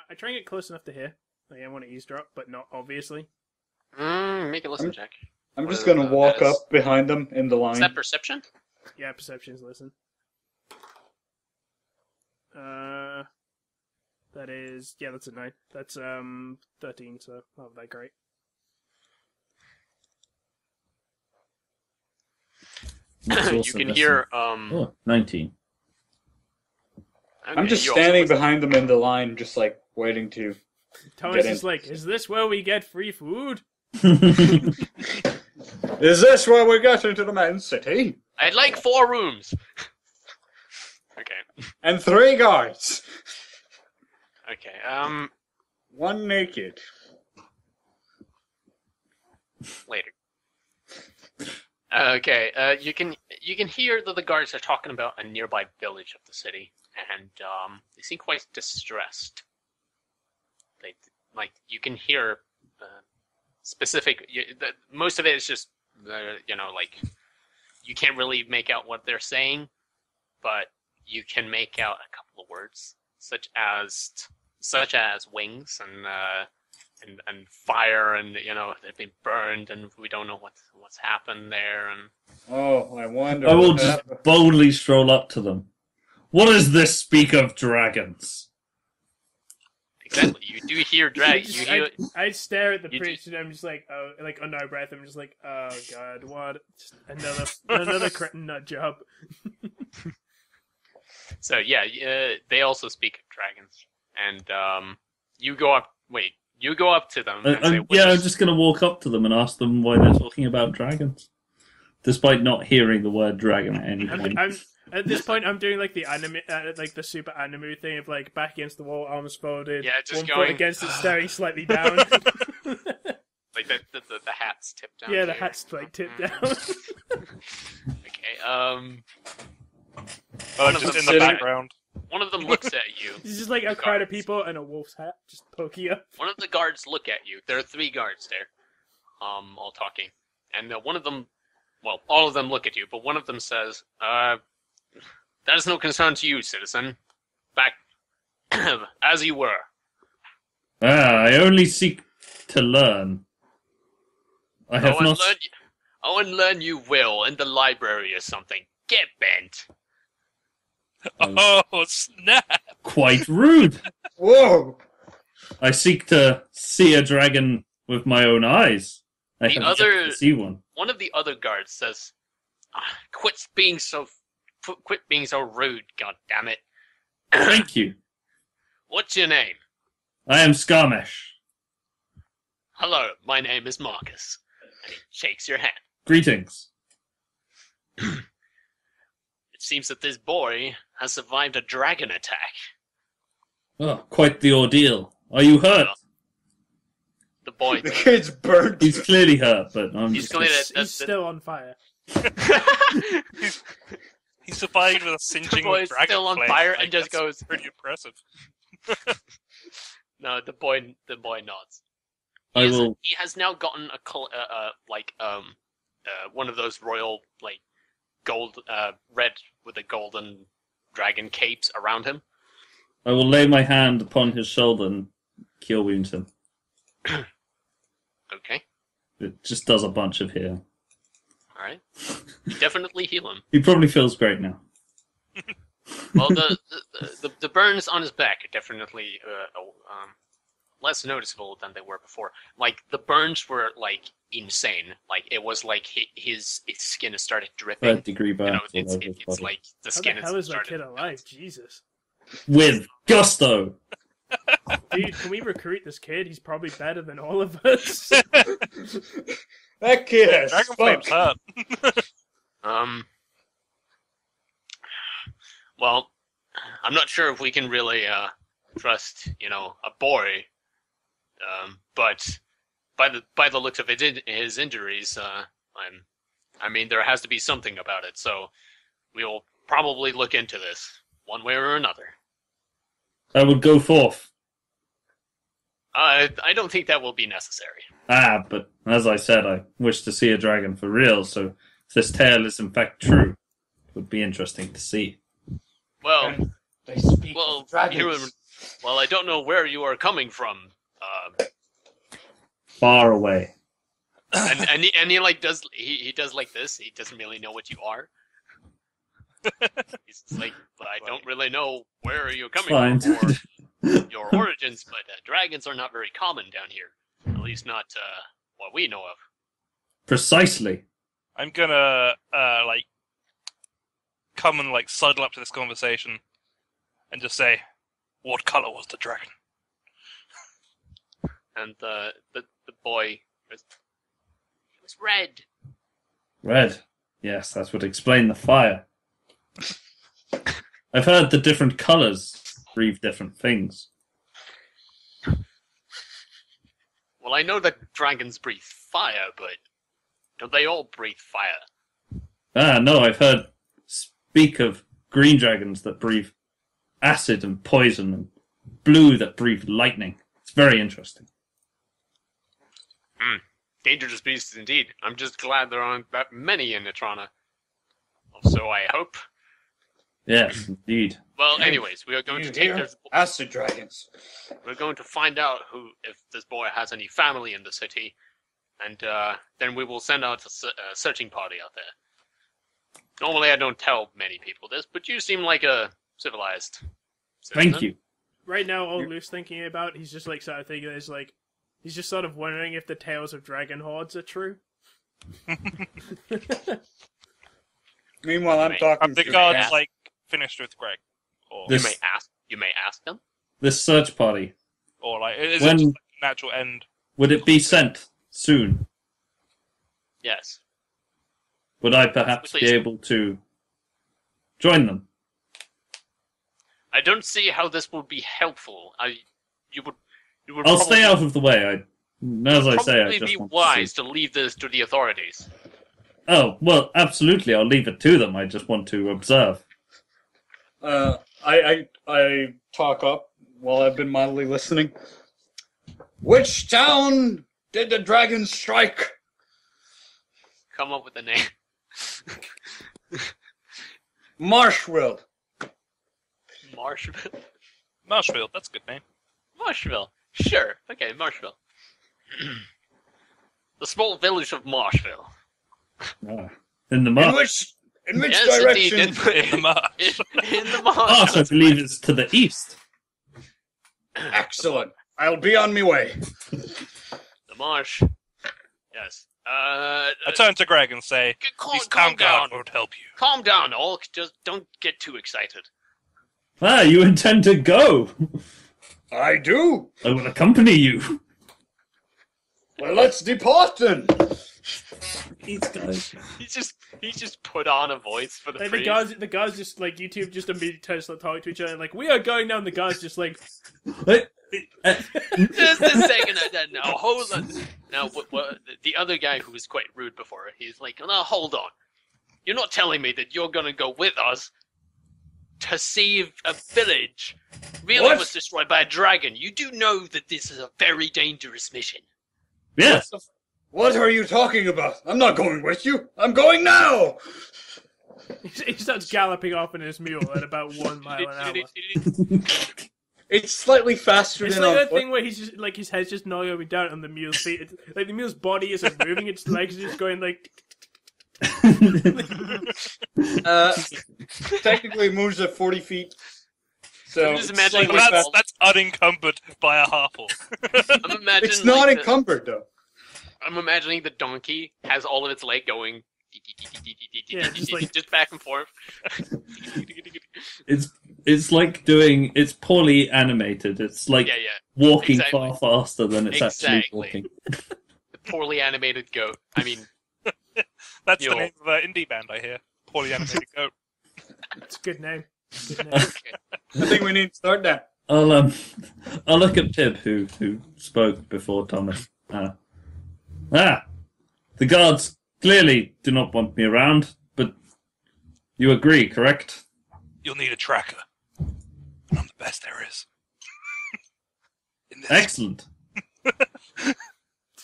I try and get close enough to hear. Like, I want to eavesdrop, but not obviously. Make a listen check. I'm just gonna walk up behind them in the line. Is that perception? Yeah, perception's listen. That is... Yeah, that's a 9. That's 13, so not that great. You can hear... 19. Okay, I'm just standing behind them in the line, just like waiting to. Thomas is like, "Is this where we get free food?" Is this where we get into the main city? I'd like 4 rooms. Okay. And 3 guards. Okay. 1 naked. Later. Okay. You can hear that the guards are talking about a nearby village of the city. And they seem quite distressed. You can hear specific. Most of it is just, you can't really make out what they're saying, but you can make out a couple of words, such as wings and fire, and they've been burned, and we don't know what's happened there. And I wonder. I will just boldly stroll up to them. What does this speak of dragons? Exactly, you do hear dragons. I stare at the priest and I'm just like, under my breath, I'm just like, oh god, what? Just another cretin nut job. So yeah, they also speak of dragons, and you go up. Wait, you go up to them. And say, I'm just going to walk up to them and ask them why they're talking about dragons, despite not hearing the word dragon at any point. At this point, I'm doing like the anime, like the super anime thing of like back against the wall, arms folded, just one foot against it, staring slightly down. Like the hat's tipped down. Yeah, the hat's like tipped down. Okay. I'm just in the background. One of them looks at you. It's just like a crowd of people and a wolf's hat just poking up. One of the guards look at you. There are 3 guards there, all talking, and one of them, well, all of them look at you, but one of them says, "That is no concern to you, citizen. Back as you were." I only seek to learn. I have not. Learn you will in the library or something. Get bent. Oh, snap! Quite rude. Whoa! I seek to see a dragon with my own eyes. I have yet to see one. One of the other guards says, Quit being so rude, god damn it." Thank you. What's your name? I am Skarmesh. Hello, my name is Marcus. And he shakes your hand. Greetings. It seems that this boy has survived a dragon attack. Oh, quite the ordeal. Are you hurt? The kid's burnt. He's clearly hurt, but he's still on fire. He survived with a singeing dragon still on fire and just goes. Pretty impressive. No, the boy nods. He has now gotten one of those royal gold red with a golden dragon capes around him. I will lay my hand upon his shoulder and cure wound him. Okay. It just does a bunch of healing. Alright. Definitely heal him. He probably feels great now. Well, the burns on his back are definitely less noticeable than they were before. Like, the burns were, insane. Like, it was like his skin has started dripping. 3rd-degree burns. It's like the skin How the hell is that kid alive? Jesus. With gusto! Dude, can we recruit this kid? He's probably better than all of us. That kid has Dragon Flame's hurt. Well, I'm not sure if we can really trust, a boy. But by the looks of his injuries, there has to be something about it. So we'll probably look into this one way or another. I would go forth. I don't think that will be necessary. But as I said, I wish to see a dragon for real, so if this tale is in fact true, it would be interesting to see. Well, they speak of dragons. Well, I don't know where you are coming from. Far away. And he like does he does like this. He doesn't really know what you are. He's just like, but I don't really know where you're coming from or your origins. But dragons are not very common down here. At least not what we know of. Precisely. I'm gonna come and sidle up to this conversation and just say, "What color was the dragon?" And the boy was red. Red. Yes, that would explain the fire. I've heard the different colours breathe different things. Well, I know that dragons breathe fire, but don't they all breathe fire? Ah, no, I've heard speak of green dragons that breathe acid and poison, and blue that breathe lightning. It's very interesting. Dangerous beasts indeed. I'm just glad there aren't that many in Natrana. So I hope. Yes, indeed. Well, anyways, we are going to take this. Acid dragons. We're going to find out if this boy has any family in the city, and then we will send out a searching party out there. Normally, I don't tell many people this, but you seem like a civilized citizen. Thank you. Right now, all Lou's thinking about, he's just sort of thinking, he's just sort of wondering if the tales of dragon hordes are true. Meanwhile, I'm talking Have the to guards Cat. finished with Greg? Or This- You may ask them. This search party, is When- it just a natural end? would it be sent soon? Yes. Would I perhaps be Please. able to join them? I don't see how this would be helpful. You would I'll probably, stay out of the way. As I say, I probably just be want wise to see. to leave this to the authorities. Oh, well, absolutely, I'll leave it to them. I just want to observe. I talk up while I've been mildly listening. Which town did the dragon strike? Come up with a name. Marshville. Marshville. Marshfield, that's a good name. Marshville. Sure. Okay, Marshville. The small village of Marshville. Ah, in the marsh. In which Yes, direction? indeed. In the marsh. In the marsh. Ah, I believe it's to the east. Excellent. I'll be on my way. The marsh. Yes. I turn to Greg and say, "These Calm town guard down. won't help you." Calm down, Orc. Just don't get too excited. Ah, you intend to go. I do. I will accompany you. Well, let's depart then. These guys. He's just put on a voice for the Like, priest. the guards just, you two just immediately start talking to each other, we are going down, the guards just, Just a second. No, hold on. Now, the other guy who was quite rude before, he's like, no, hold on. You're not telling me that you're going to go with us to save a village really What? was destroyed by a dragon. You do know that this is a very dangerous mission. Yes. What are you talking about? I'm not going with you. I'm going now. he starts galloping off in his mule at about 1 mile an hour. It's slightly faster It's than like on that foot. thing where he's just, his head's just gnawing down on the mule's feet. It's, the mule's body isn't moving, its legs are just going Technically, it moves at 40 feet. So I'm just it's imagining slightly like fast- That's unencumbered by a harple. I'm imagining It's not like encumbered though. I'm imagining the donkey has all of its leg going Yeah, just back and forth. It's like doing. It's poorly animated. It's like Yeah. walking Exactly. far faster than it's actually Exactly. walking. The poorly animated goat. I mean, That's Yo. the name of an indie band I hear. Poorly animated goat. It's a good name. I think we need to start that. I'll look at Pib who spoke before Thomas. The guards clearly do not want me around, but you agree, correct? You'll need a tracker. And I'm the best there is. In this. Excellent.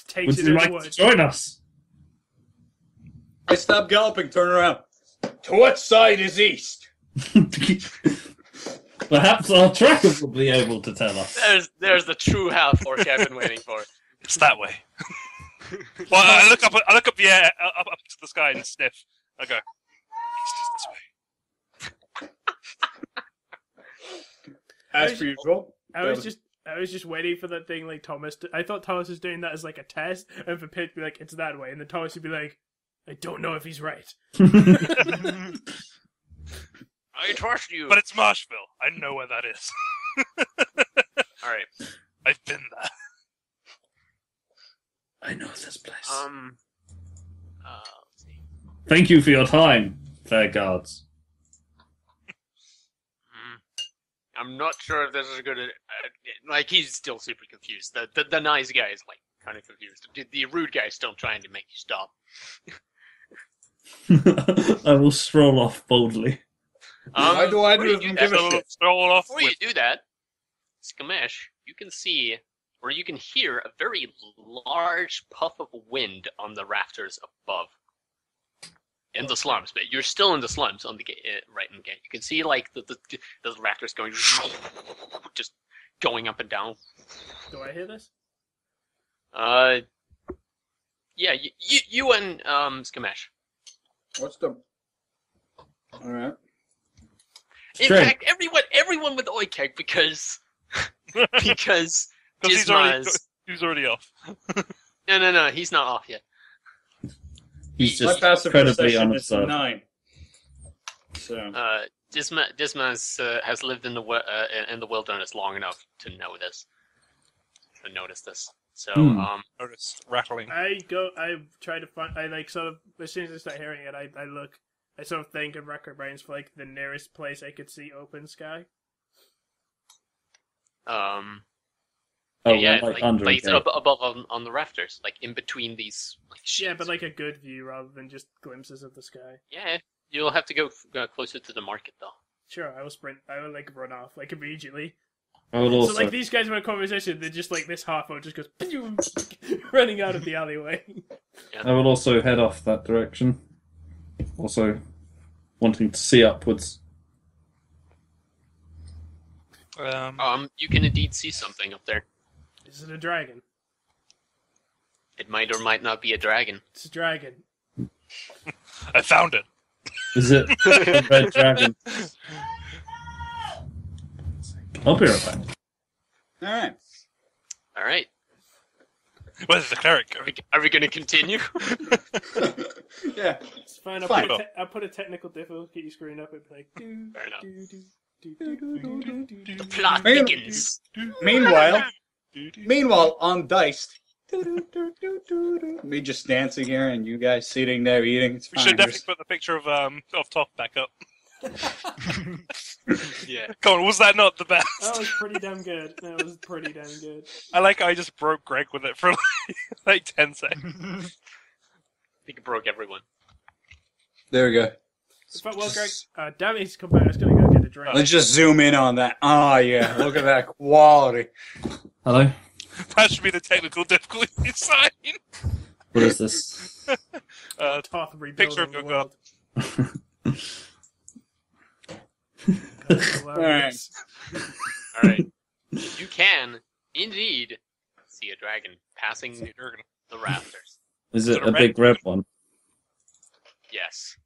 Takes Would it you in like the to woods. join us? I stop galloping, turn around. To what side is east? Perhaps our tracker will be able to tell us. There's the true half orc I've been waiting for. It's that way. Well, I look up the air, up to the sky and sniff. I go, it's just this way. As per usual. I was just waiting for that thing like Thomas. I thought Thomas was doing that as like a test, and for Pit to be like, "It's that way," and then Thomas would be like, "I don't know if he's right." I trust you. But it's Marshville. I know where that is. All right. I've been there. I know this place. Let's see. Thank you for your time, fair guards. I'm not sure if this is good. Like, he's still super confused. The nice guy is, like, kind of confused. The rude guy is still trying to make you stop. I will stroll off boldly. Why do I before even give a shit? Before you do that, Xtomass, you can see, or you can hear a very large puff of wind on the rafters above. In the slums, but you're still in the slums on the gate, right in the gate. You can see like the rafters going, just going up and down. Do I hear this? Yeah, you and Xtomass. What's the... Alright. In fact, everyone with Oikeg because he's already off. No, he's not off yet. He's My just passive incredibly perception is unobserved. 9. So... Dismas has lived in the wilderness long enough to know this, to notice this. So, Notice rattling. I try to find. I like sort of as soon as I start hearing it, I look. I sort of think of record brains for like the nearest place I could see open sky. Yeah, like like under a gate. above on the rafters, like in between these. Like, Yeah, sheets. but like a good view rather than just glimpses of the sky. Yeah, you'll have to go closer to the market though. Sure, I will sprint. I will like run off like immediately. I will also. So like these guys have a conversation, they're just like this half-o just goes running out of the alleyway. Yeah. I will also head off that direction. Also, wanting to see upwards. You can indeed see something up there. Is it a dragon? It might or might not be a dragon. It's a dragon. I found it. Is it a red dragon? I'll be right back. Alright. All right. Where's the cleric go? Are we going to continue? Yeah. It's fine. Fine. I'll put a technical difficulty screen up and be like. Fair enough. The The plot begins. Meanwhile, on Dice, me just dancing here and you guys sitting there eating. It's We fine. should definitely put the picture of Top back up. Yeah. Come on, was that not the best? That was pretty damn good. That was pretty damn good. I like how I just broke Greg with it for like 10 seconds. I think it broke everyone. There we go. But, well, Greg, damn it, he's come back. I was going to go get a drink. Let's just zoom in on that. Oh, yeah. Look at that quality. Hello? That should be the technical difficulty sign. What is this? Toth Picture of rebuilding the your world. Alright. All right. You can indeed see a dragon passing the rafters. Is it it a a red big red one? Yes.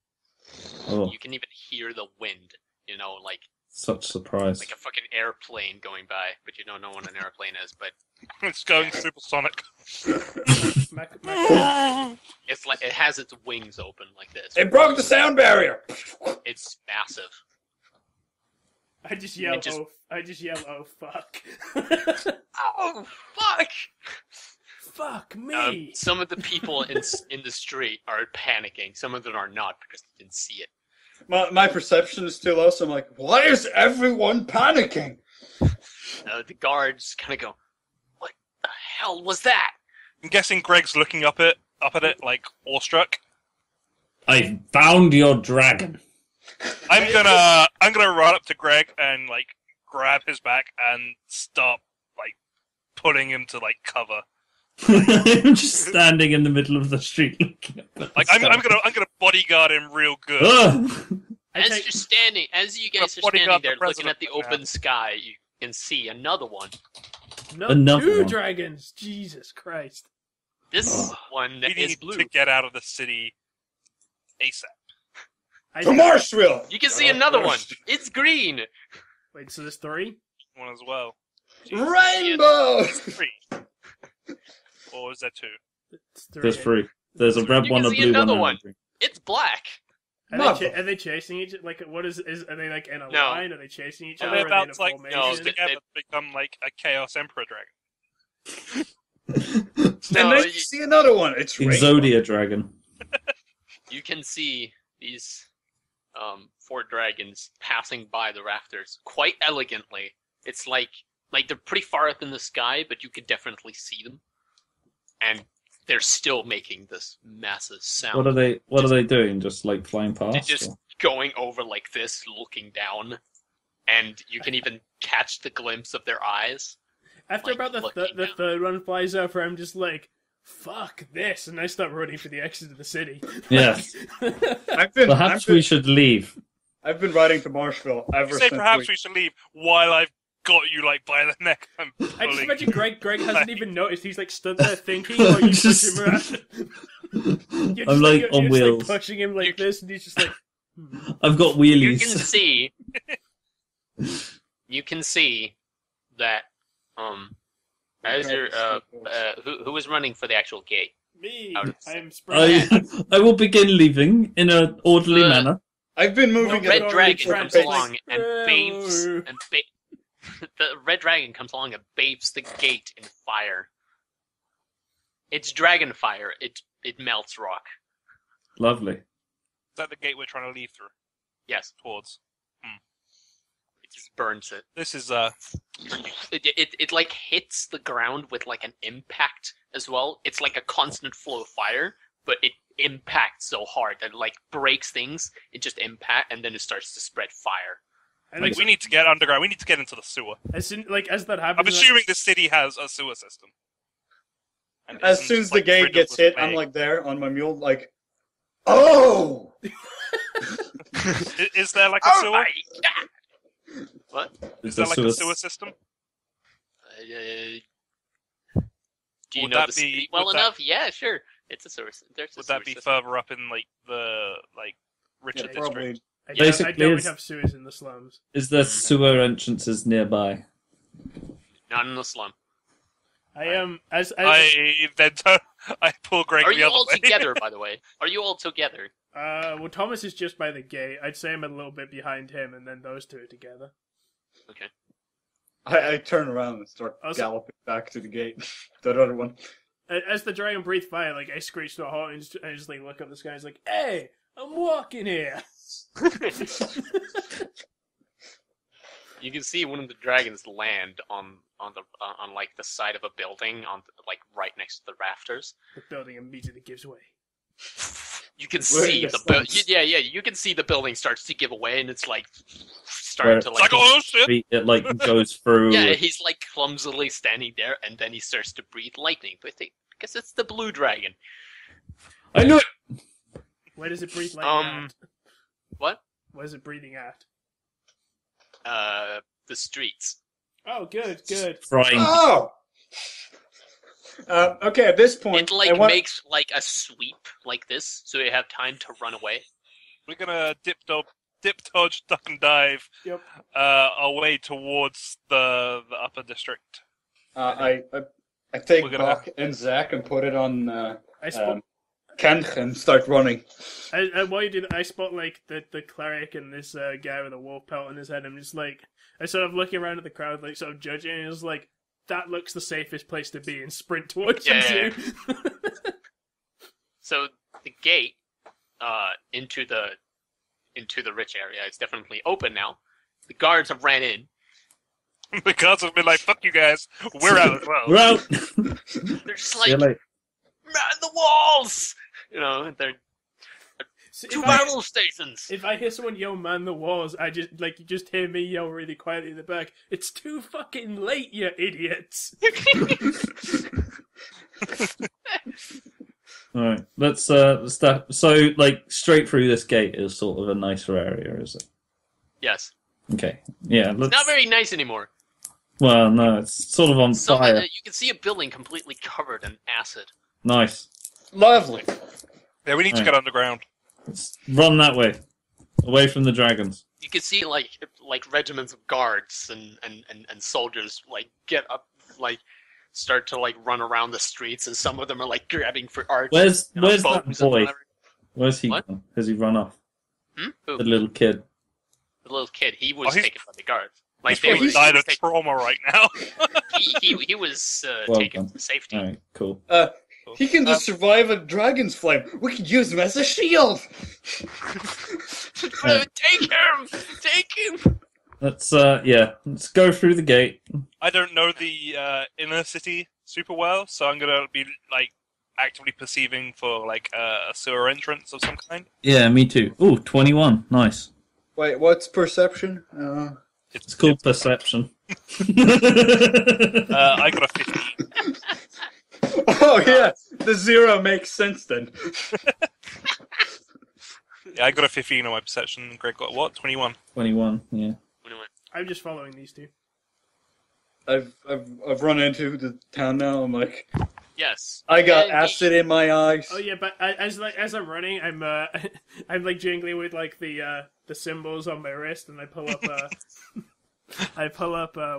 Oh, You can even hear the wind. You know, like such surprise. a fucking airplane going by, but you don't know what an airplane is. But It's going supersonic. it's like it has its wings open like this. It broke the sound barrier. It's massive. I just yell, It just- oh fuck. Oh fuck! Fuck me! Some of the people in the street are panicking. Some of them are not because they didn't see it. My perception is too low, so I'm like, why is everyone panicking? The guards kind of go, "What the hell was that?" I'm guessing Greg's looking up at it like awestruck. I found your dragon. I'm gonna run up to Greg and like grab his back and start like putting him to like cover. I'm just standing in the middle of the street looking up at Like the I'm sky. gonna bodyguard him real good. Ugh! As take- you're standing, as you guys are Bodyguard standing the there looking at the president open sky, you can see another one. No, Another 2 one. dragons. Jesus Christ. This one We is need blue. to get out of the city ASAP. I To think- Marshville! You can see another one. It's green. Wait, so there's 3? One as well. Rainbow! 3. Or is there 2? It's 3. There's 3. There's a red You one, can a see blue another one, one. and a green. It's black. Are they chasing each? Like, what is? Are they like in a No. line? Are they chasing each Are other? they Are they in about a to, like, formation? no, fuse together to become like a Chaos Emperor dragon? No, and then you see another one. It's Rainbow. Exodia dragon. you can see these 4 dragons passing by the rafters quite elegantly. It's like they're pretty far up in the sky, but you could definitely see them, and they're still making this massive sound. What are they doing? Just like flying past? They're just or- going over like this, looking down, and you can even catch the glimpse of their eyes. After like, about the looking down. third one flies over, I'm just like, fuck this, and I start running for the exit of the city. Yes. Perhaps we should leave. I've been riding to Marshville You ever say since perhaps we should leave while I've got you like by the neck. I'm I just pulling. imagine Greg hasn't even noticed. He's like stood there thinking, or you push him around. You're I'm just, like you're on just, wheels. like, pushing him like this, and he's just like, I've got You wheelies. can see, that as you're who was running for the actual gate. me, Out of- I'm sprinting. I will begin leaving in an orderly The- manner. I've been The moving red at a dragon pretty comes pace. along and bathes "Oh." and the red dragon comes along and bathes the gate in fire. It's dragon fire. It melts rock. Lovely. Is that the gate we're trying to leave through? Yes, Towards. it just burns it. This is It like hits the ground with like an impact as well. It's like a constant flow of fire, but it impacts so hard that it like breaks things. It just impact and then it starts to spread fire. And like like, we need to get underground. We need to get into the sewer. as soon as that I'm happens, assuming the city has a sewer system. And As isn't soon just, as the like, gate riddled gets with hit, plague. I'm like there on my mule, like, oh! Is there like a Oh sewer? my god! What? Is there like a sewer system? Do you Would know that the city be- well would that- enough? Yeah, sure. It's a sewer. There's a Would sewer that be system. further up in like the richer Yeah, district? probably. I Basically, don't it's- have sewers in the slums. Is there sewer entrances nearby? Not in the slum. I am as I pull Greg Are the you other all way. together, by the way? Are you all together? well, Thomas is just by the gate. I'd say I'm a little bit behind him, and then those two are together. Okay. I turn around and start Also- galloping back to the gate. That other one. As the dragon breathed fire, like I screeched to a halt and just like look up the sky. And it's like, "Hey, I'm walking here." You can see one of the dragons land on like the side of a building, like right next to the rafters. The building immediately gives way. You can Where see the the building. slums. Yeah. You can see the building starts to give away, and it's like starting to It's like. like, oh shit! It like goes through. Yeah, he's like clumsily standing there, and then he starts to breathe lightning. But because it's the blue dragon. I knew it. Where does it breathe like at? What? Where's it breathing at? The streets. Oh, good. Frying. Oh! Okay, at this point, It like I want... makes like a sweep like this, so you have time to run away. We're gonna dip, dodge, duck, and dive Yep. our way towards the upper district. I take We're gonna- Bach and Zach and put it on I spot. Kench and start running. While you do that, I spot like the cleric and this guy with a wolf pelt on his head. I'm just like, I sort of looking around at the crowd, like sort of judging, and it's like, that looks the safest place to be, and sprint towards Yeah. you. So the gate into the rich area is definitely open now. The guards have ran in. The guards have been like, "Fuck you guys, we're out as well." We're out. They're just See you like, later. man the walls! You know, they're So two battle stations. if I hear someone yell "man the walls," I just like you just hear me yell really quietly in the back. It's too fucking late, you idiots! All right, let's start. So, like, straight through this gate is sort of a nicer area, is it? Yes. Okay, yeah. It's not very nice anymore. Well, no, it's sort of on fire. You can see a building completely covered in acid. Nice. Lovely. Yeah, we need to Right. get underground. Let's run that way, away from the dragons. You can see like regiments of guards and soldiers like get up, like start to like run around the streets, and some of them are like grabbing for archers. Where's that bows and boy? whatever. Where's he What? gone? Has he run off? Who? The little kid. The little kid. He was he's- taken by the guards. Like He's probably he died was of taken- trauma right now. he was Well taken done. to safety. All right, cool. He can just survive a dragon's flame. We could use him as a shield. Take him! Take him! Let's let's go through the gate. I don't know the inner city super well, so I'm gonna be like actively perceiving for like a sewer entrance of some kind. Yeah, me too. Ooh, 21. Nice. Wait, what's perception? It's called perception. I got a 15. Oh yeah, the 0 makes sense then. Yeah, I got a 15 on my perception. And Greg got what? 21. 21, yeah. I'm just following these two. I've run into the town now. I'm like, Yes. I got And acid in my eyes. Oh yeah, but as I'm running, I'm I'm like jingling with like the symbols on my wrist, and I pull up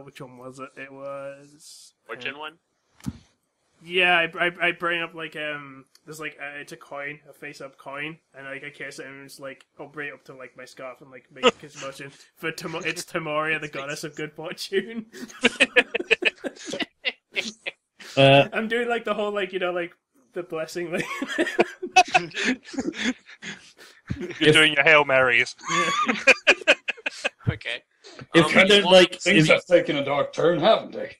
which one was it? It was Fortune one? Yeah, I bring up like there's like it's a coin, a face up coin, and like I kiss it, and it's like I'll bring it up to like my scarf and like make a kiss motion for it's Tamoria, the goddess of good fortune. I'm doing like the whole like like the blessing like. You're doing your Hail Marys. Okay. If we don't like, Things have taken a dark turn, haven't they?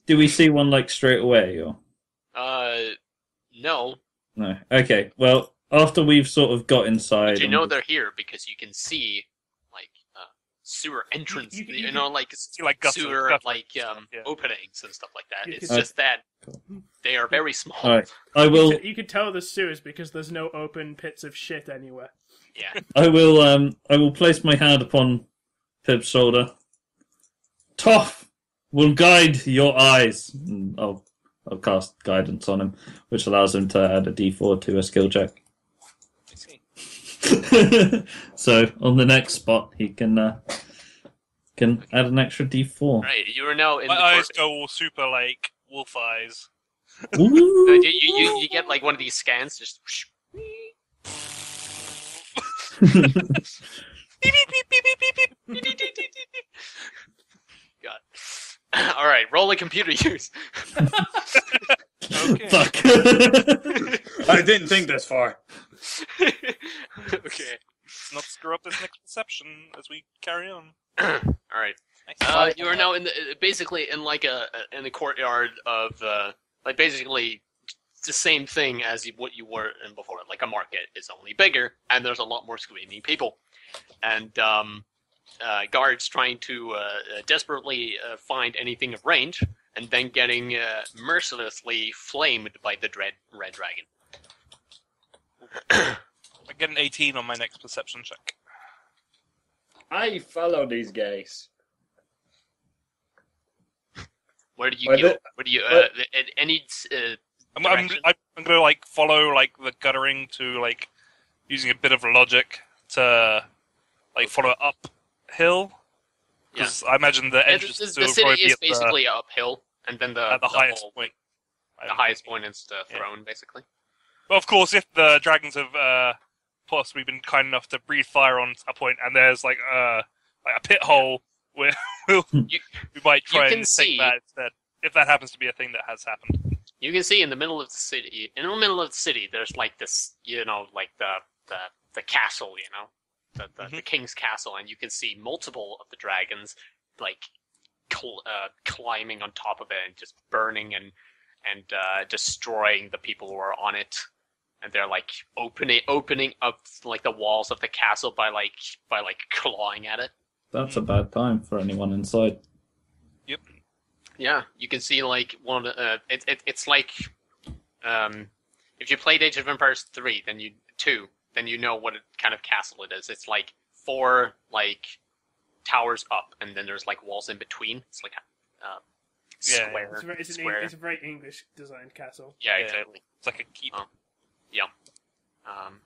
do we see one like straight away or No. no? Okay, well after we've sort of got inside, But you know they're here because you can see like sewer entrance. You You can- know, like like gutters, sewer gutters like and stuff, yeah. openings and stuff like that. You It's can- just that Cool. they are very small. all right, I will. You could tell the sewers because there's no open pits of shit anywhere. Yeah. I will place my hand upon Pib's shoulder. Toff will guide your eyes. And I'll cast guidance on him, which allows him to add a D4 to a skill check. I see. So on the next spot, he can add an extra D4. Right. You are now in My the eyes court. go all super like wolf eyes. So Ooh. you get like one of these scans, just. Beep, beep, beep, beep, beep, beep, beep. God. All right. Roll a computer use. Okay. Fuck. I didn't think this far. Okay. Let's not screw up this next perception as we carry on. All right. You are now in the basically in like in the courtyard of like basically the same thing as what you were in before. Like a market is only bigger, and there's a lot more screaming people, and guards trying to desperately find anything of range, and then getting mercilessly flamed by the red dragon. I get an 18 on my next perception check. I follow these guys. Where do you Why go? the- Where do you any I'm direction? gonna like follow like the guttering to like using a bit of logic to like follow uphill. Because I imagine the entrance the will city probably be is at basically uphill, and then at the highest whole- point. The highest point is the Yeah. throne, basically. But of course, if the dragons have possibly been kind enough to breathe fire on a point, and there's like a pit hole where we might try can and see- take that instead. If that happens to be a thing that has happened. You can see in the middle of the city. In the middle of the city, there's like this, like the castle, the king's castle, and you can see multiple of the dragons like climbing on top of it and just burning and destroying the people who are on it. And they're like opening up like the walls of the castle by clawing at it. That's a bad time for anyone inside. Yep. Yeah, you can see like one. It's like if you played Age of Empires 3, then you know what kind of castle it is. It's like 4 like towers up, and then there's like walls in between. It's like a square. It's a very English designed castle. Yeah, exactly. It's like a keep. Yeah.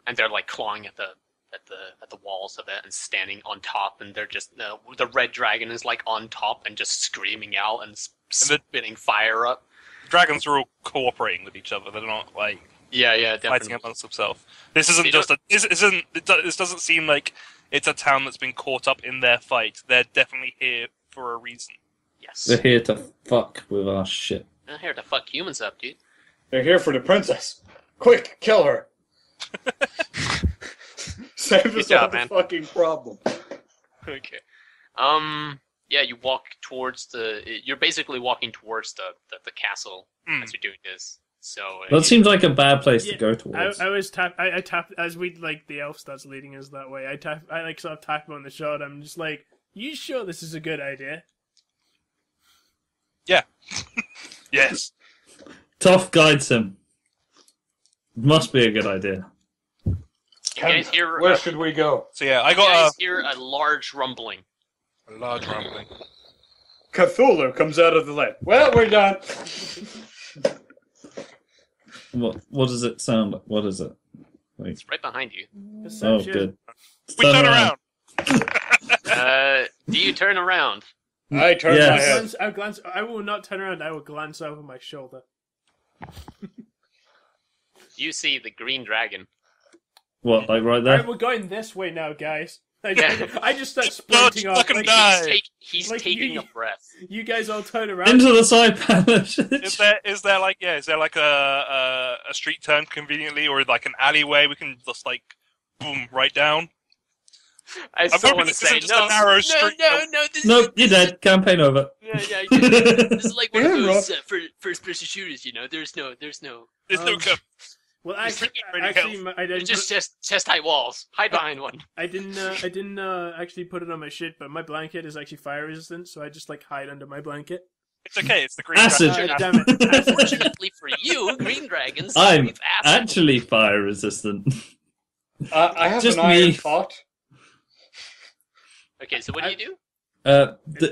And they're like clawing at the walls of it and standing on top, and they're just the red dragon is like on top and just screaming out and spitting fire up. Dragons are all cooperating with each other. They're not like definitely fighting amongst themselves. This isn't just a. This doesn't seem like it's a town that's been caught up in their fight. They're definitely here for a reason. Yes. They're here to fuck with our shit. They're here to fuck humans up, dude. They're here for the princess. Quick, kill her. Save us all the fucking problem. Okay. Yeah, you walk towards you're basically walking towards the castle as you're doing this. So that seems like a bad place to go towards. I tap as we like the elf starts leading us that way. I like sort of tap him on the shoulder. I'm just like, you sure this is a good idea? Yeah. Yes. Toph guides him. Must be a good idea. Where should we go? So yeah, I got. You guys hear a large rumbling. A large rumbling. Cthulhu comes out of the land. Well, we're done. What does it sound like? What is it? Wait. It's right behind you. Oh, good. We turn around. Do you turn around? I turn my head. I will not turn around. I will glance over my shoulder. You see the green dragon. What, like right there? Alright, we're going this way now, guys. I just start sprinting off. He's taking a breath. You guys all turn around. Into the side passage. Is there like a street turn conveniently, or like an alleyway we can just like boom right down? I still want to say a narrow street. No. You're dead. Campaign over. Yeah. This is like one of those first-person shooters. You know, there's no. Well, actually, I didn't. Just chest high walls. Hide behind one. I didn't actually put it on my shit, but my blanket is actually fire resistant, so I just like hide under my blanket. It's okay. It's the green acid. dragon. Damn it! Fortunately for you, green dragons. I'm actually fire resistant. I have Just an iron me. pot. Okay, so what do you do?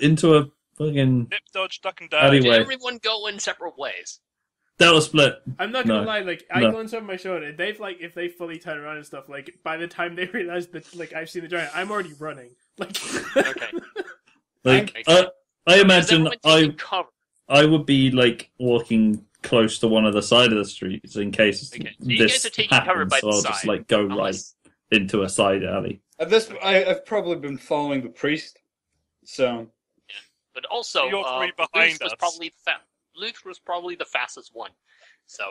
Into a fucking Dip, dodge, duck, and dive. alleyway. Did everyone go in separate ways? That was split. I'm not gonna No. lie, like I No. glance over my shoulder. They've like if they fully turn around and stuff, like by the time they realize that like I've seen the giant, I'm already running. Like Okay. Like Okay. I imagine Is everyone taking cover? I would be like walking close to one of the side of the streets in case Okay, so you guys this are taking cover happens. by So the I'll side. just like go Unless- right into a side alley. At this, I've probably been following the priest. So But also, You're three behind Luth was us. Luth was probably the fastest one. So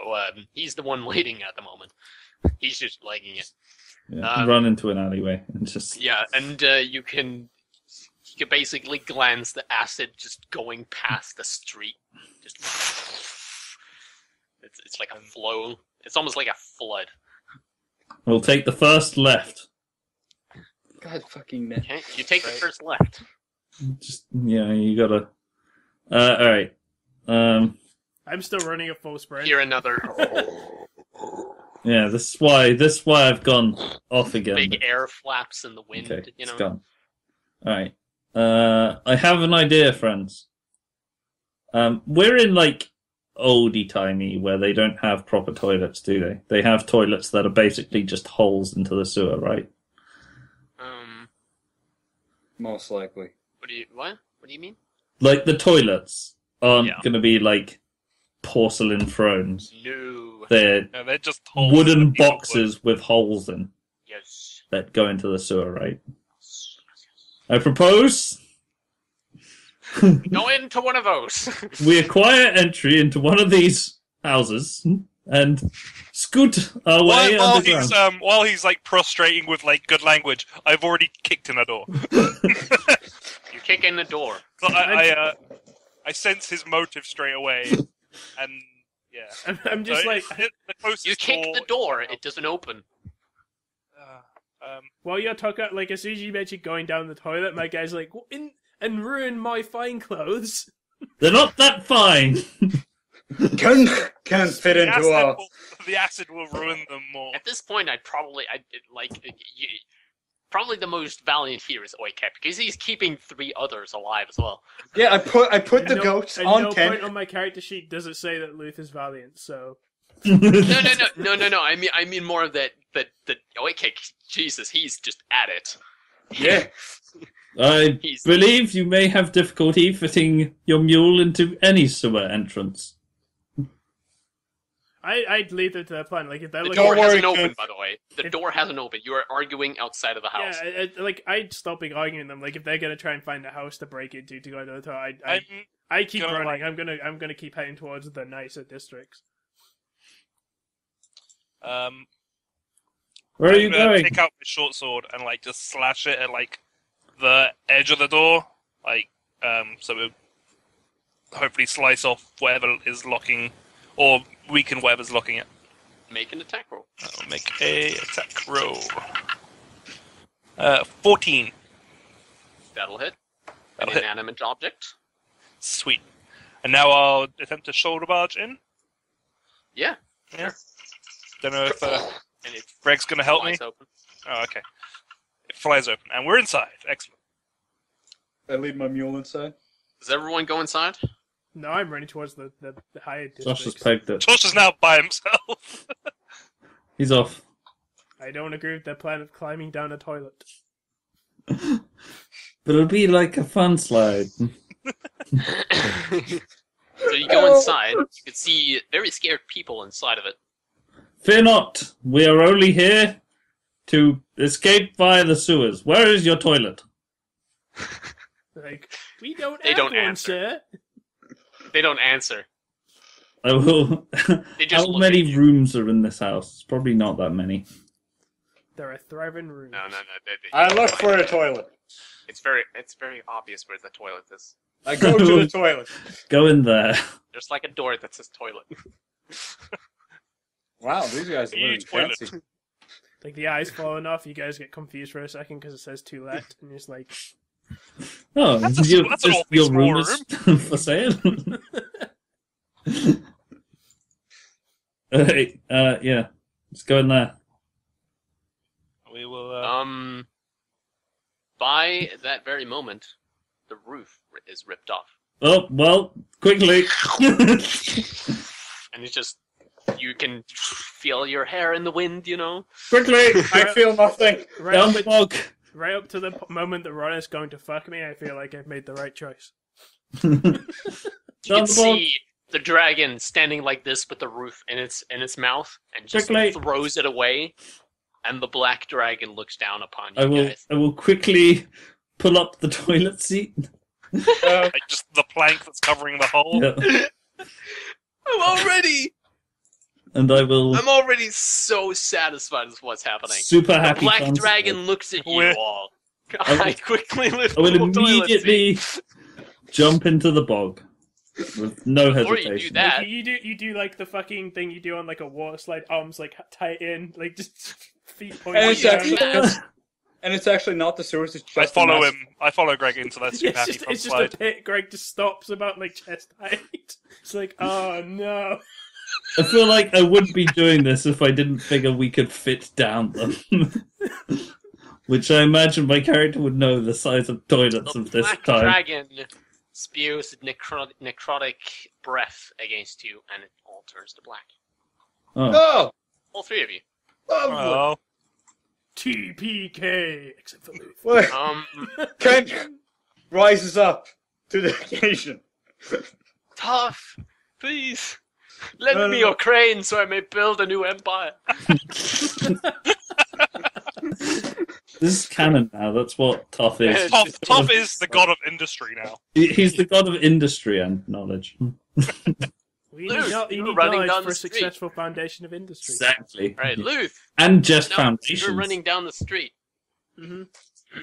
he's the one leading at the moment. He's just legging it. Yeah, run into an alleyway and just Yeah, and you can basically glance the acid just going past the street. Just it's like a flow. It's almost like a flood. we'll take the first left. God fucking man. Okay, you take the first left. Just you gotta. All right. I'm still running a full sprint. Hear another Yeah, this is why I've gone off again. big air flaps in the wind. Okay, You it's know. gone. All right. I have an idea, friends. We're in like oldie timey where they don't have proper toilets, do they? They have toilets that are basically just holes into the sewer, right? Most likely. What do you mean? Like the toilets aren't Yeah. going to be like porcelain thrones. No. They're No, they're just holes wooden that people boxes with holes in Yes. that go into the sewer, right? I propose Go into one of those. we acquire entry into one of these houses and scoot our put. way underground. While he's like prostrating with like good language, I've already kicked in a door. You kick in the door. So I sense his motive straight away, and yeah. I'm just So like the closest You kick the door. It doesn't open. while you're talking, like as soon as you mentioned going down the toilet, my guy's like, and ruin my fine clothes. They're not that fine. Can't fit into a... The acid will ruin them more. At this point, probably the most valiant here is Oikep, because he's keeping 3 others alive as well. Yeah, I put the goats on no 10. point on my character sheet does it say that Luth is valiant, so... No. I mean more of that Oikep, Jesus, he's just at it. Yeah. I believe you may have difficulty fitting your mule into any sewer entrance. I'd leave it to that plan. Like, if they're The looking... door hasn't kid. opened, by the way. The door hasn't opened. You are arguing outside of the house. Yeah, I'd stop being arguing them. Like, if they're gonna try and find a house to break into to go to the door, I keep gonna, running. I'm gonna keep heading towards the nicer districts. Where are you going? Take out my short sword and like just slash it at like the edge of the door, like so it hopefully slice off whatever is locking or weaken whatever's locking it. Make an attack roll. I'll make a attack roll. 14. That'll hit. That'll An hit. inanimate object. Sweet. And now I'll attempt to shoulder barge in. Yeah. Yeah. Don't know if And it Greg's going to help me. flies open. Oh, okay. It flies open, and we're inside. Excellent. I leave my mule inside. Does everyone go inside? No, I'm running towards the higher Josh has districts. pegged it. Josh is now by himself. He's off. I don't agree with their plan of climbing down a toilet. But it'll be like a fun slide. So you go inside. You can see very scared people inside of it. Fear not. We are only here to escape via the sewers. Where is your toilet? Like, we don't They have don't one, answer. sir. They don't answer. I will. They just How look many at you. rooms are in this house? It's probably not that many. There are thriving rooms. No. I look for a toilet. It's very obvious where the toilet is. I go to the toilet. Go in there. There's like a door that says toilet. Wow, these guys are really Huge toilet. fancy. Like, the eyes falling off, you guys get confused for a second because it says to let, and you're just like... Oh, That's an just awfully your small room is for sale. Hey, yeah, let's go in there. We will. By that very moment, the roof is ripped off. Oh well, quickly. And it's just, you can feel your hair in the wind, you know? Quickly, I feel nothing. Right Down up, the bog. right up to the moment that Ronith's going to fuck me, I feel like I've made the right choice. You Down can the bog. see the dragon standing like this with the roof in its mouth and just Quickly. throws it away. And the black dragon looks down upon you guys. I will quickly pull up the toilet seat. Like just the plank that's covering the hole. Yeah. And I will I'm already so satisfied with what's happening. super The happy. black dance. dragon looks at you We're- all. I will- I quickly lift I will the toilet immediately seat. jump into the bog with no Before hesitation. you do that, Like, you do like the fucking thing you do on like a water slide, arms like tight in, like just feet And pointing it's down. actually, and it's actually not the sewers. It's just I follow a mess. him. I follow Greg into that super happy front It's just slide. a pit. Greg just stops about like chest height. It's like, oh no. I feel like I wouldn't be doing this if I didn't figure we could fit down them. Which I imagine my character would know the size of toilets the of this black time. dragon spews necrotic breath against you, and it all turns to black. Oh. No! All 3 of you. Oh, TPK. Except for Luth. What? Ken rises up to the occasion. Tough, please. Lend No, me no. your crane so I may build a new empire. This is canon now, that's what Tough is. Tough is the god of industry now. He's the god of industry and knowledge. We Luth, you you're need running knowledge down for the a street. successful foundation of industry. Exactly. Right, Luth. And just No, foundations. you're running down the street. hmm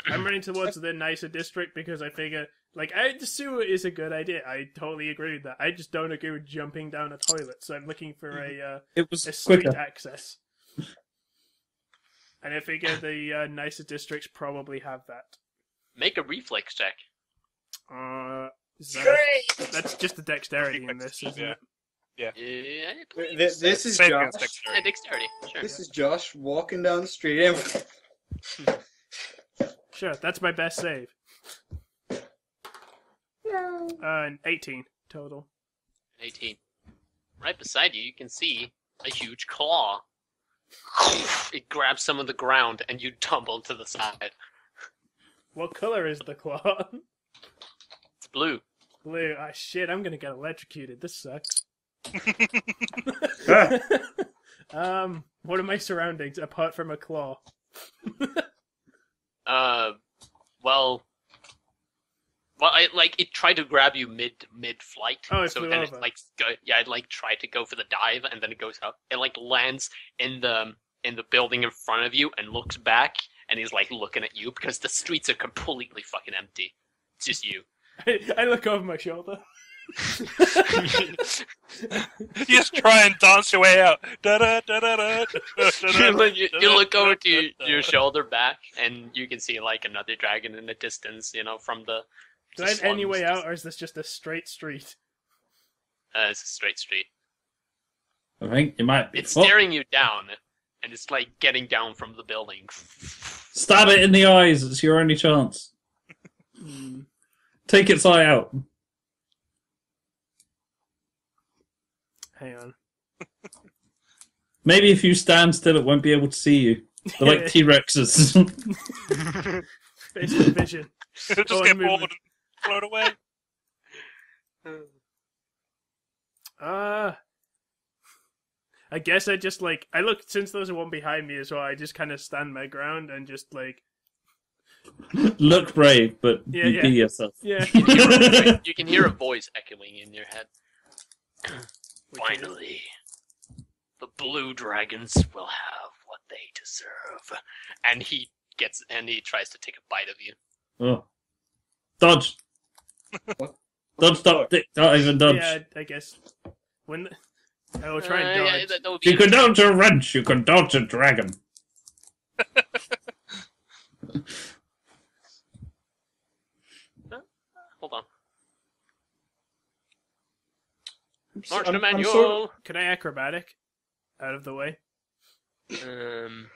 I'm running towards the nicer district because I figure, like, the sewer is a good idea. I totally agree with that. I just don't agree with jumping down a toilet, so I'm looking for It was a street quicker. access. And I figure the nicer districts probably have that. Make a reflex check. Is that that's just the dexterity in this, isn't Yeah. it? Yeah, This is Save Josh. against dexterity. dexterity. Sure. This is Josh walking down the street. And Sure, that's my best save. And 18 total. 18. Right beside you, you can see a huge claw. It grabs some of the ground, and you tumble to the side. What color is the claw? It's blue. Blue. Ah, shit, I'm gonna get electrocuted. This sucks. What are my surroundings apart from a claw? It tried to grab you mid flight. Oh, it so flew then over. it tried to go for the dive, and then it goes up. It lands in the building in front of you and looks back, and he's looking at you because the streets are completely fucking empty. It's just you. I look over my shoulder. You just try and dance your way out. You look over to your shoulder back, and you can see another dragon in the distance. From the. Do I have any way out, or is this just a straight street? It's a straight street. I think you might be. It's staring you down, and it's getting down from the building. Stab it in the eyes. It's your only chance. Take its eye out. Hang on. Maybe if you stand still, it won't be able to see you. They're like T-Rexes. Basic vision. Just Oh, get and bored movement. and float away. I guess I just I look, since there's one behind me as well, I just kind of stand my ground and just Look brave, but Yeah. be yourself. yeah. You can hear a voice echoing in your head. Finally, the blue dragons will have what they deserve. And he tries to take a bite of you. Oh. Dodge. What? Dodge, don't even dodge. Yeah, I guess. I will try and dodge. That would be You can dodge a wrench, you can dodge a dragon. Hold on. I'm Manual. sort Can I acrobatic out of the way? I I mean,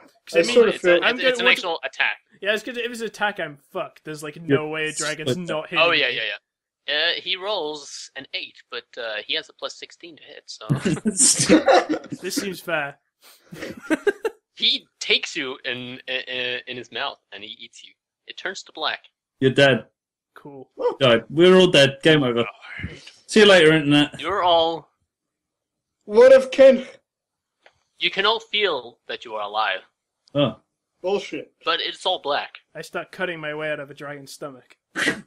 sort of feel- It's an actual attack. Yeah, it's because if it's an attack, I'm fucked. There's no way a dragon's split not hitting. Oh, yeah, me. yeah. He rolls an 8, but he has a plus 16 to hit, so... This seems fair. He takes you in his mouth, and he eats you. It turns to black. You're dead. Cool. Died. We're all dead. Game over. See you later, Internet. You're all... What if Ken? You can all feel that you are alive, Oh. Bullshit. but it's all black. I start cutting my way out of a dragon's stomach. I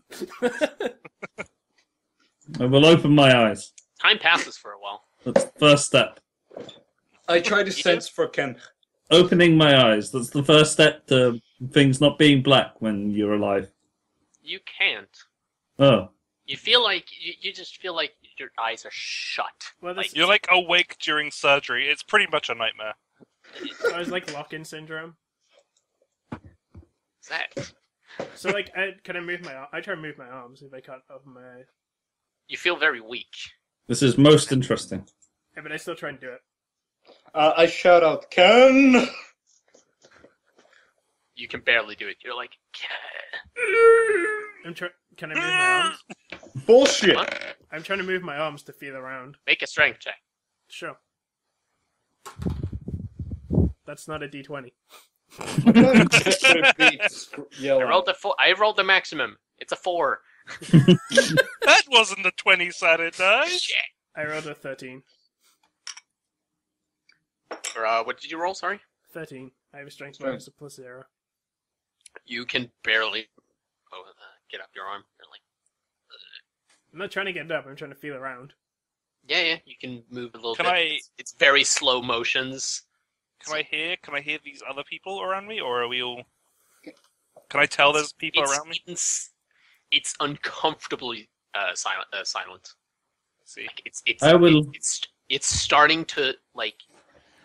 will open my eyes. Time passes for a while. That's the first step. I try to sense for Ken. Opening my eyes. That's the first step to things not being black when you're alive. You can't. Oh. You feel like... You just feel like your eyes are shut. Well, that's, You're awake during surgery. It's pretty much a nightmare. I was lock-in syndrome. What's that? So can I move my arm? I try to move my arms if I can't open my eyes. You feel very weak. This is most interesting. Yeah, but I still try and do it. I shout out, Ken! You can barely do it. You're like... Can I move my arms? Bullshit! What? I'm trying to move my arms to feel around. Make a strength check. Sure. That's not a D20. I rolled the maximum. It's a 4. That wasn't a 20-sided dice. Shit. I rolled a 13. Or, what did you roll, sorry? 13. I have a strength bonus of plus 0. You can barely get up your arm. You're like... I'm not trying to get up, I'm trying to feel around. Yeah, you can move a little Can bit. It's very slow motions. Can I hear these other people around me, or are we all... Can I tell there's people around me? It's uncomfortably silent. Let's see. It's starting to,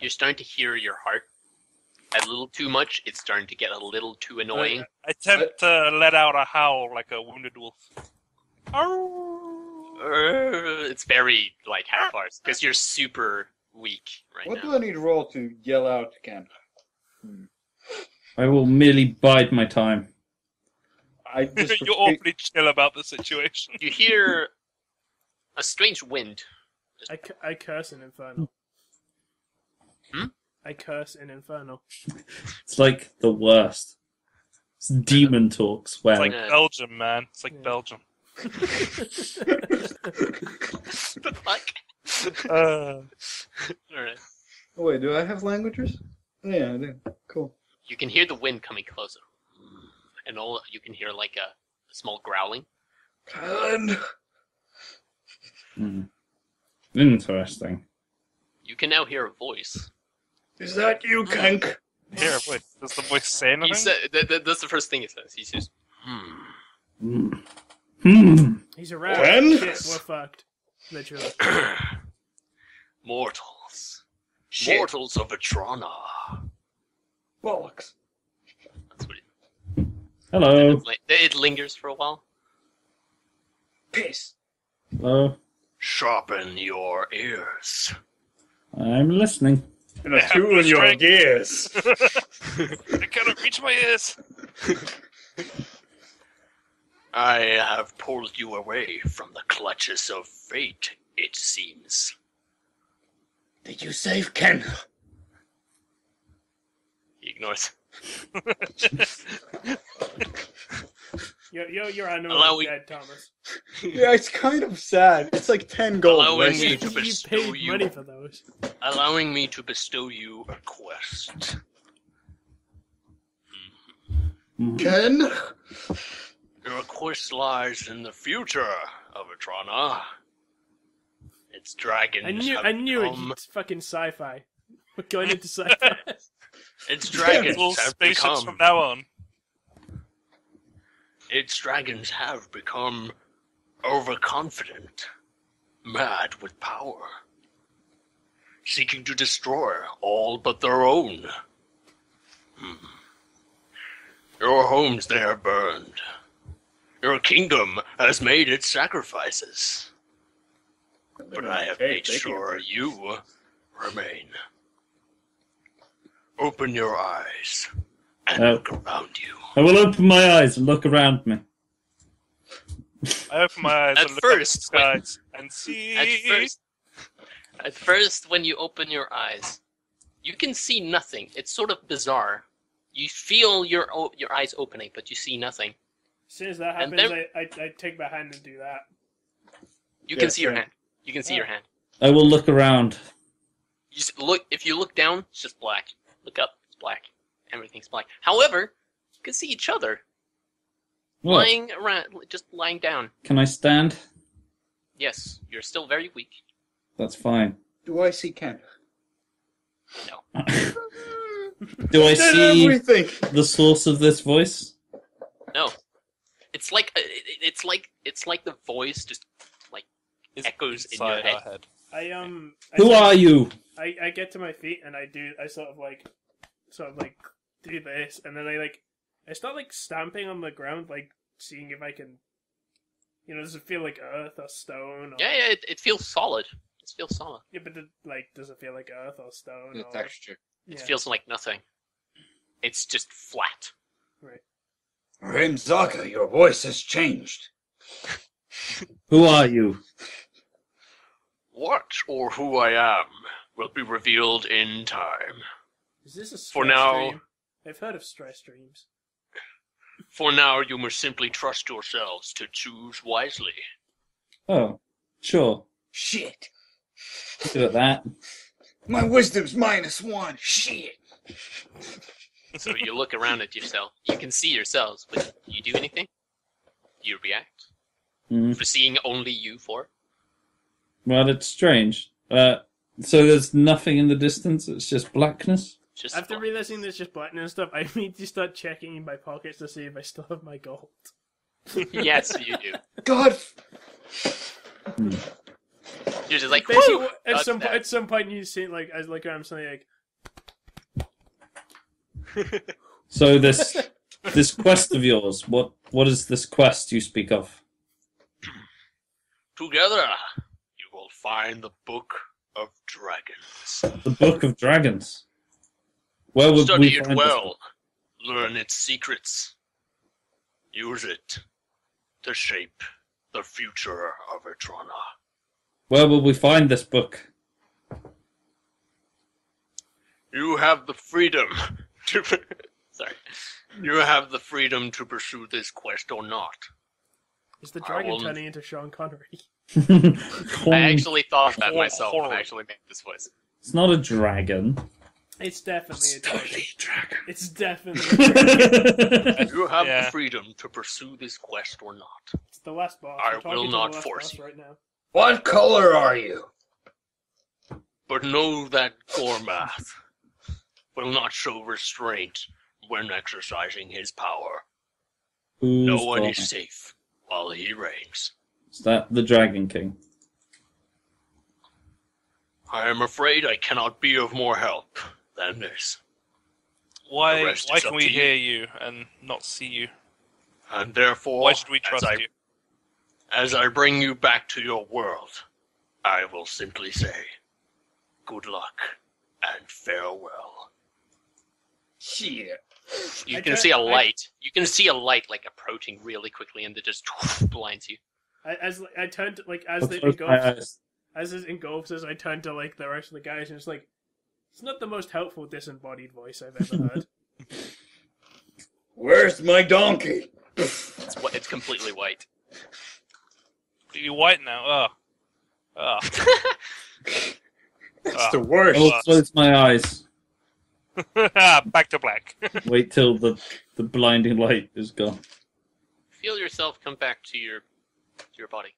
you're starting to hear your heart a little too much. It's starting to get a little too annoying. I attempt to let out a howl like a wounded wolf. Arr! It's very, like, half-arsed, because you're super weak right What now. do I need to roll to yell out again? I will merely bide my time. I just You're awfully chill about the situation. You hear a strange wind. I curse in Infernal. Hmm? I curse in Infernal. It's like the worst. It's demon talk It's swearing. like Yeah. Belgium, man. It's like Yeah. Belgium. The fuck? Alright. Oh, wait, do I have languages? Yeah, I do. Cool. You can hear the wind coming closer. And you can hear, like, a small growling. And Interesting. You can now hear a voice. is that you, Kank? Here, wait. Does the voice say anything? He said, that's the first thing he says. He says, He's around. Ken? Shit, we're fucked. Literally. Mortals. Shit. Mortals of Atrana. Bollocks. That's what Hello. it lingers for a while. Piss. Hello. Sharpen your ears. I'm listening. And I a have two no in your strength. gears. I cannot reach my ears. I have pulled you away from the clutches of fate, it seems. Did you save Ken? He ignores. Your animal Allowing- is dead, Thomas. Yeah, it's kind of sad. It's like 10 gold. Allowing wasted. me to You bestow paid money you, for those. allowing me to bestow you a quest. Ken? Your quest lies in the future of Atrana. Its dragons I knew it. become, It's fucking sci-fi. We're going into sci-fi. its It's dragons all have spaceships become from now on. Its dragons have become overconfident, mad with power, seeking to destroy all but their own. Your homes there burned. Your kingdom has made its sacrifices. But I have made sure you remain. Open your eyes and Oh. look around you. I will open my eyes and look around me. I open my eyes At and look first, up at the skies and see. At first, when you open your eyes, you can see nothing. It's sort of bizarre. You feel your eyes opening, but you see nothing. As soon as that And happens, I take my hand and do that. You can Yeah, see your same. hand. You can see your hand. I will look around. You just look. If you look down, it's just black. Look up, it's black. Everything's black. However, you can see each other What? lying around, just lying down. Can I stand? Yes, you're still very weak. That's fine. Do I see Ken? No. Do I Did see everything. the source of this voice? No. It's like the voice just It's echoes in your inside head. our head. Who are you? I get to my feet and I sort of do this, and then I start like stamping on the ground, like seeing if I can, does it feel like earth or stone? Or, Yeah, it feels solid. It feels solid. Yeah, but does it feel like earth or stone? The or, texture. It yeah. feels like nothing. It's just flat. Right. Rimzaka, your voice has changed. Who are you? What or who I am will be revealed in time. Is this a stress For now- dream? I've heard of stress dreams. For now, you must simply trust yourselves to choose wisely. Oh, sure. Shit. Good at that. My wisdom's -1. Shit. So you look around at yourself. You can see yourselves, but do you do anything? Do you react? Mm. For seeing only you four? Well, it's strange. So there's nothing in the distance. It's just blackness. Just After black. realizing there's just blackness and stuff, I need to start checking in my pockets to see if I still have my gold. Yes, you do. God. You're just like, Basically, whew! at That's some point you see as like I'm saying like, So this quest of yours, what is this quest you speak of? Together, you will find the Book of Dragons. The Book of Dragons. Where would Study we it find well. Learn its secrets. Use it to shape the future of Etrana. Where will we find this book? You have the freedom to... Sorry. You have the freedom to pursue this quest or not. Is the dragon turning into Sean Connery? I actually thought that myself when I actually made this voice. It's not a dragon. It's definitely a dragon. It's definitely a dragon. You have the freedom to pursue this quest or not. It's the last boss. I We're talking will to the not last force boss you. right now. What color are you? But know that Goramoth will not show restraint when exercising his power. No one is safe while he reigns. Is that the Dragon King? I am afraid I cannot be of more help than this. Why rest can is up we to you. hear you and not see you? And therefore, Why should we trust you? as I bring you back to your world, I will simply say, good luck and farewell. Shit. You can see a light. You can see a light like approaching really quickly, and it just blinds you. I turned to, like, as I'll it close my engulfs, eyes. as it engulfs us, I turned to like the rest of the guys, and it's like, it's not the most helpful disembodied voice I've ever heard. Where's my donkey? It's completely white. Completely white now. That's the worst. I will close my eyes. Back to black. Wait till the blinding light is gone. Feel yourself come back to your body.